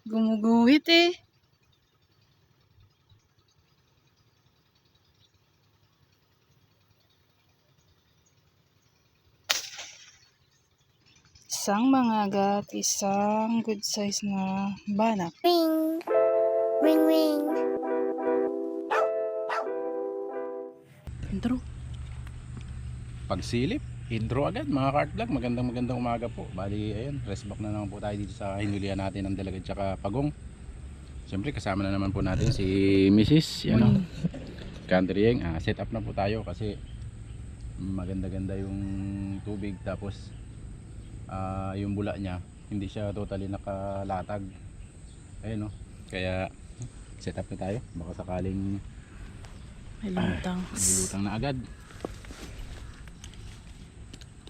Gumuguhit eh. Isang mangagat, isang good size na banak. Ring! Ring ring! Intro. Pagsilip, intro agad mga Kart Vlog. Magandang umaga po. Bali, ayun, rest back na naman po tayo dito sa hinulihan natin ng Dalagad tsaka Pagong. Siyempre kasama na naman po natin si Mrs. Yan, Countrying. Set up na po tayo kasi maganda-ganda yung tubig, tapos yung bula niya hindi siya totally nakalatag. Ayun, no? Kaya set up na tayo, baka sakaling May lumutang. lulutang na agad.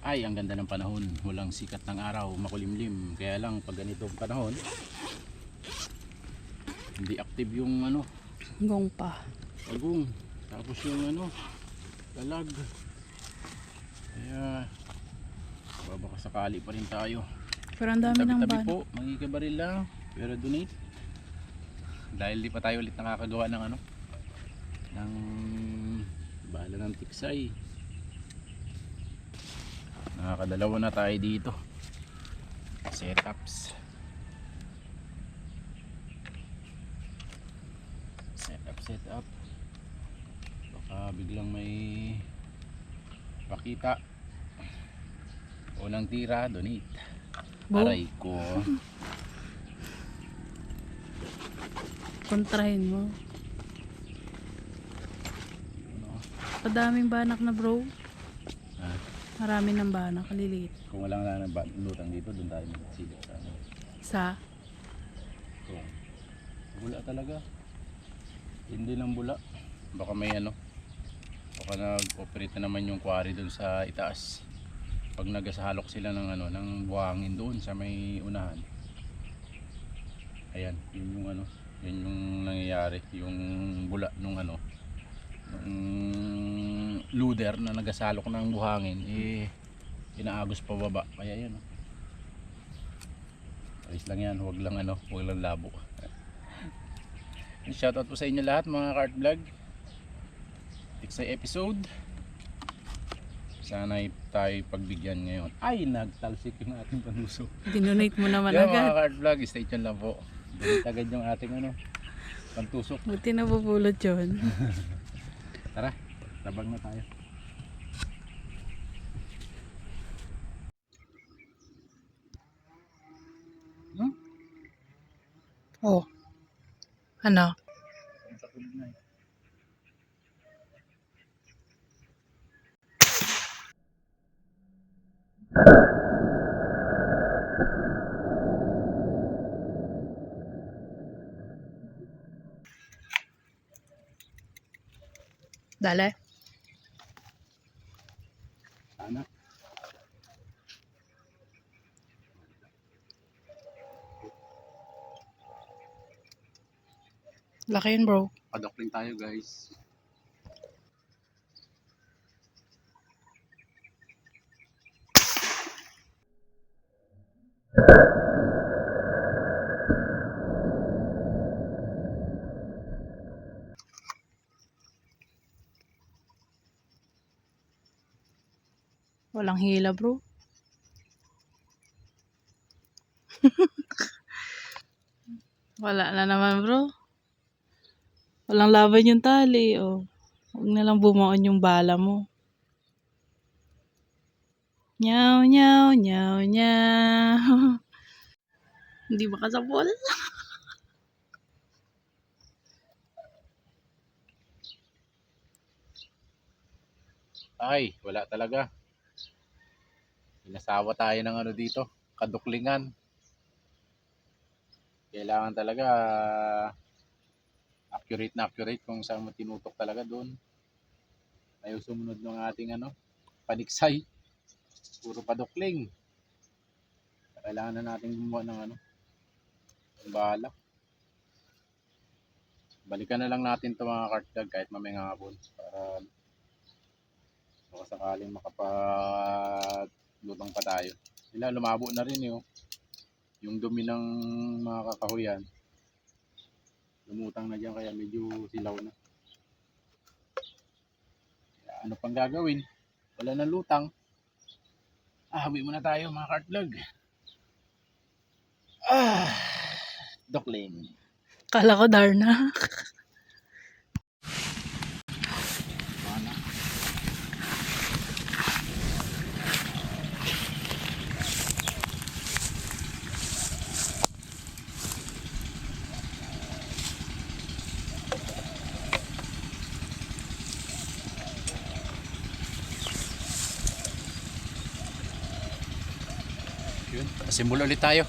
Ay, ang ganda ng panahon, walang sikat ng araw, makulimlim. Kaya lang pag ganitong panahon, hindi active yung Gong pa. pagong, tapos yung lalag. Kaya baka sakali pa rin tayo. Pero ang dami ng Tabi-tabi banak. po, magkikabaril lang, pero donate. Dahil di pa tayo ulit nakakagawa ng ng bala ng tiksay. Nakakadalawa na tayo dito. Setups. Setup. Baka biglang may pakita. Unang tira, donate. Bo. Aray ko. Kontrahin mo. Padaming banak na bro. Ah, Marami ng banak. Kaliliit. kung wala nga ng lutang dito, doon tayo magsilip sa Sa? So, bula talaga. Hindi lang bula. Baka may baka nag-operate na naman yung quarry doon sa itaas. Pag nagasahalok sila ng ng buhangin doon sa may unahan. Ayan, yun yung yun yung nangyayari, yung bula nung nung loader na nagasalok ng buhangin inaagos pa baba. Kaya yan. Ayos lang yan, huwag lang labo. Shoutout po sa inyo lahat mga Kart Vlog. Tiksay episode. Sana tayo pagbigyan ngayon. Ay, nagtalsik yung ating panuso. Dinonate mo naman Yan mga agad. Kart Vlog, stay tuned lang po. Donate agad yung ating pantusok. Buti nabubulot yun. Tara, labag na tayo. Oh. Ano? Sa tulog na eh. Dale. Sana. Laki yun bro. Padokling tayo guys. Walang hila bro. Wala na naman bro. Walang laban yung tali. Oh. Huwag na lang bumaon yung bala mo. Nyaw, nyaw, nyaw, nyaw. Hindi ba kasabol? Ay, wala talaga. Inasawa tayo ng dito, kaduklingan. Kailangan talaga accurate kung saan mo tinutok talaga doon. Ayaw sumunod ng ating paniksay. Puro padukling. Kailangan na natin gumawa ng ng bala. Balikan na lang natin ito mga Kart Vlog kahit mamayang hapon para baka sakaling makapaglutang pa tayo. Sila lumabo na rin yung dumi ng mga kakahuyan lumutang na dyan kaya medyo silaw na. Kaya ano pang gagawin? Wala nang lutang. Hawi muna tayo mga kartlog. Dokling. Kala ko Darna. Mana. Yun, assemble ulit tayo.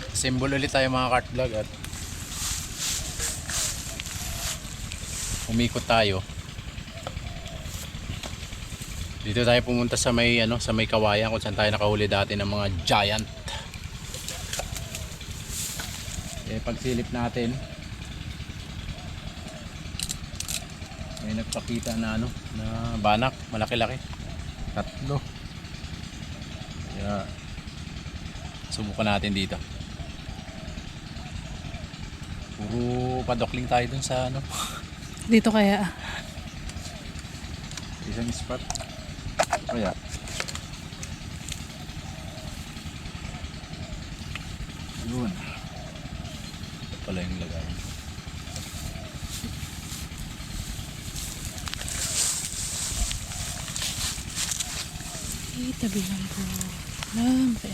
Assemble ulit tayo mga kart vlog at umikot tayo. Dito tayo pumunta sa may sa may kawayan kung saan tayo nakahuli dati ng mga giant. Pagsilip natin may nagpakita na na banak, malaki-laki. 3. Kaya subukan natin dito. Puro padokling tayo dun sa Dito kaya. isang spot. Kaya yun. Ito pala yung lagay. Tabi lang po. Lampe.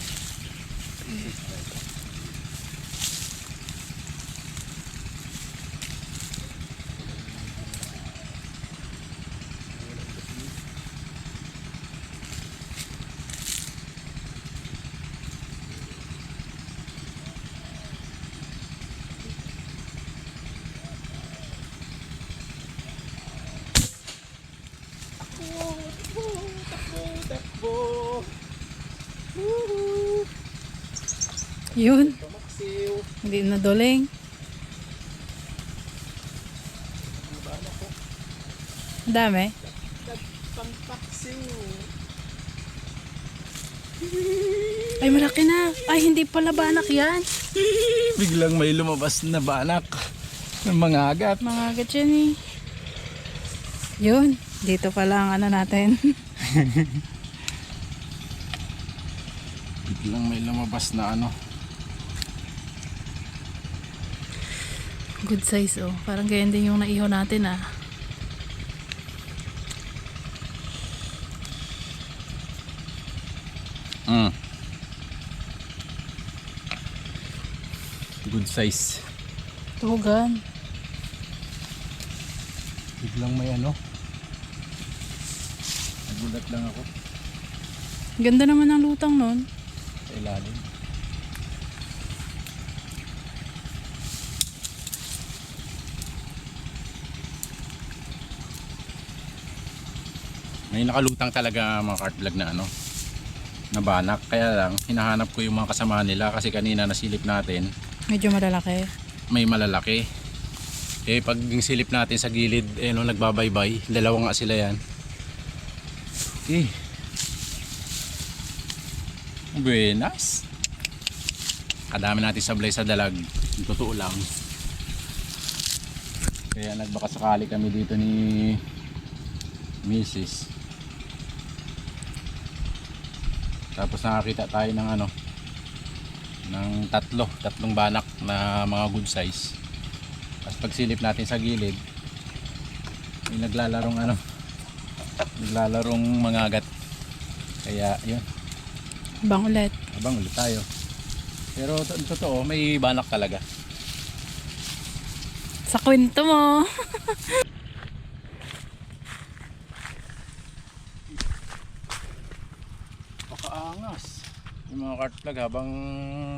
Yun. Hindi na doling. Dami. Ay, malaki na. Ay, hindi pala banak yan. Biglang may lumabas na banak ng mga agat. Mga agad yan eh. Yun. Dito pala ang natin. Biglang may lumabas na Good size oh. Parang ganyan din yung naiho natin ah. Good size. Tugan. Biglang may nagulat lang ako Ganda naman ang lutang nun. sa ilalim. May nakalutang talaga mga cart vlog na na banak. Kaya lang hinahanap ko yung mga kasama nila kasi kanina nasilip natin Medyo malalaki. may malalaki. Pag yung silip natin sa gilid nagbabaybay, dalawa nga sila yan. Buenas. Kadami natin sablay sa dalag. Yung totoo lang. Kaya nagbaka sakali kami dito ni Mrs. Tapos nakakita tayo ng ng tatlong banak na mga good size. Tapos pagsilip natin sa gilid, may naglalarong mga agat. Kaya yun, Bang ulit. abang ulit tayo. Pero totoo, may banak talaga. Sa kwento mo. Pakaangas. Yung mga cart vlog, habang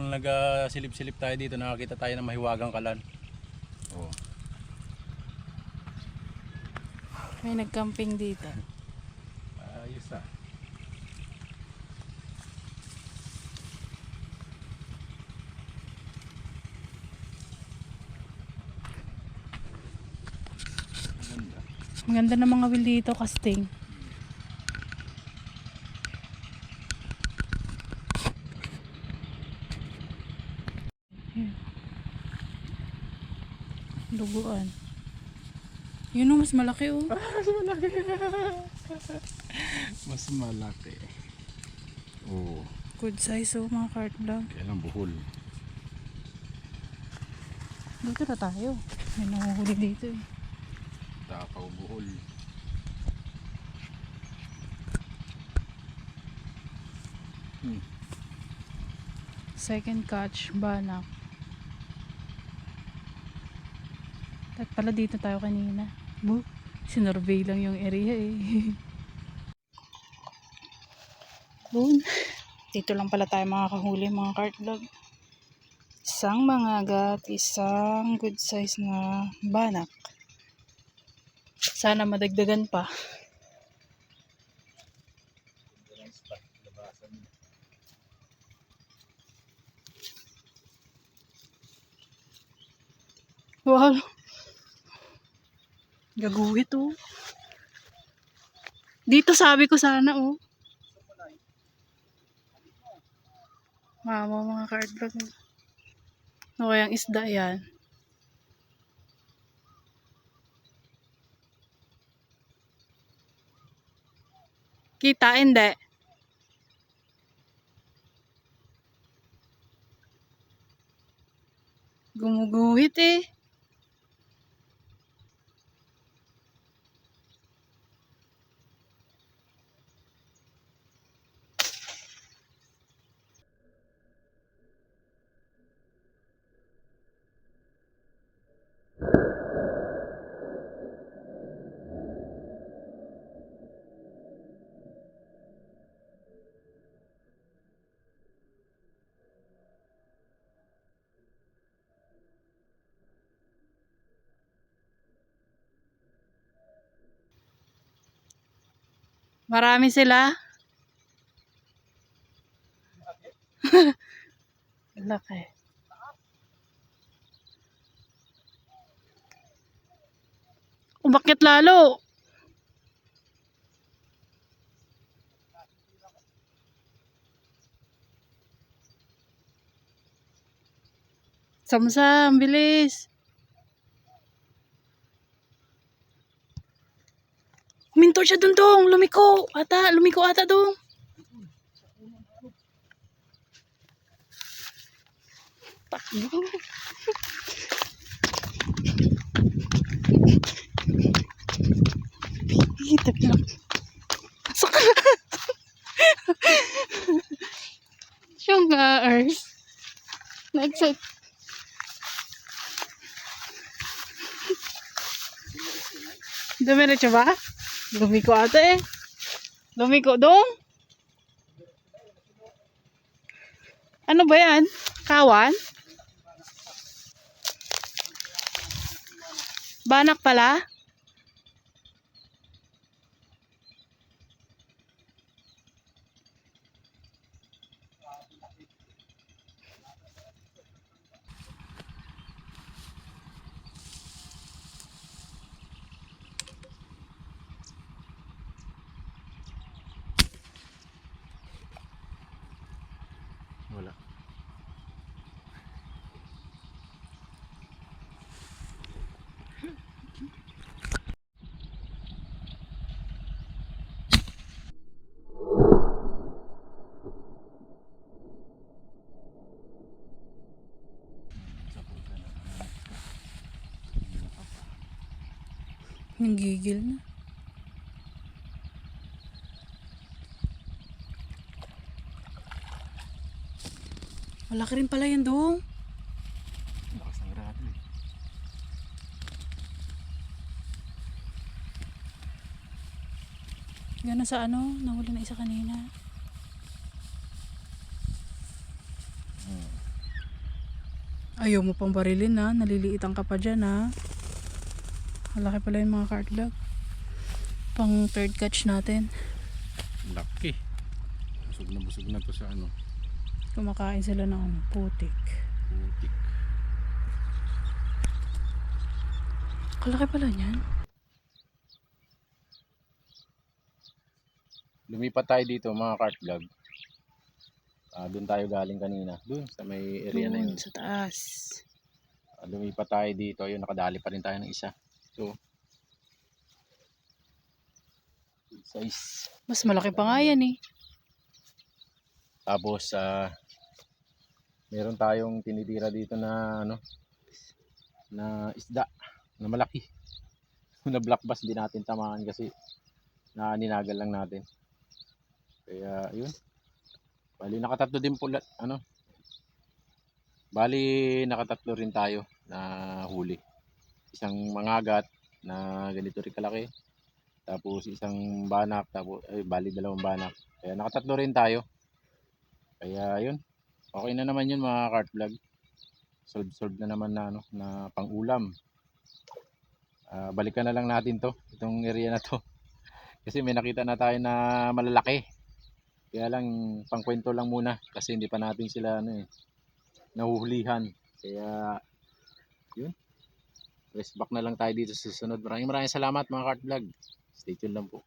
nagasilip-silip tayo dito, nakakita tayo ng mahiwagang kalan. May nagcamping dito. Ayos ah. Ang ganda ng mga wheel dito, casting. Ayan. Duguan. Yun o, mas malaki o. Mas malaki. Mas malaki. Oo. Good size o mga cart vlog. Kaya lang buhol. Dito na tayo. May nanguhuli dito eh. Tapaw buhol. Second catch, banak. At pala dito tayo kanina. Sinurvey lang yung area eh. Doon. Dito lang pala tayo makakahuli mga cart vlog. Isang mangagat, isang good size na banak. Sana madagdagan pa. Wow. Gaguhit oh. Dito sabi ko sana oh. Mama mga cart vlog. Ano kayang isda yan? Kita hindi. Gumuguhit eh. Marami sila. Laki. Umakyat lalo. Samsam, bilis. Huminto siya dun dong. Lumiko ata dong. Takbo. Kita lang. Saka. Siyang na-excite. Dumiretso ba? Lumiko ata eh. Lumiko dong. Ano ba yan? Kawan? Banak pala? Wala. Nanggigil na. Malaki rin pala yan dong. Lakas ng grabe. Gano'n sa ano, nahuli na isa kanina. Ayaw mo pang barilin ha, naliliitan ka pa dyan ha. Malaki pala yung mga cart vlog. Pang third catch natin. Laki. Busog na to sa ano. Kumakain sila ng ano, putik. Putik. Kalaki pala niyan. Lumipat tayo dito mga cart vlog. Doon tayo galing kanina. Doon sa may area na yun. Doon sa taas. Lumipat tayo dito. Ayun, nakadali pa rin tayo ng isa. So, good size. Mas malaki pa nga yan eh. Tapos, meron tayong tinitira dito na ano, na isda na malaki. Na black bass din natin tamaan kasi ninagal lang natin. Kaya yun. Bali nakatatlo din po Bali nakatatlo rin tayo na huli. Isang mangagat na ganito rin kalaki. Tapos isang banak, tapos bali dalawang banak. Kaya nakatatlo rin tayo. Kaya yun. Okay na naman yun mga cart vlog. Solve na naman na ano na pang-ulam. Balikan na lang natin to, itong area na to. Kasi may nakita na tayo na malalaki. Kaya lang pangkwento lang muna kasi hindi pa natin sila nahuhulihan. Kaya yun. Rest back na lang tayo dito sa susunod. Maraming salamat mga cart vlog. Stay tuned lang po.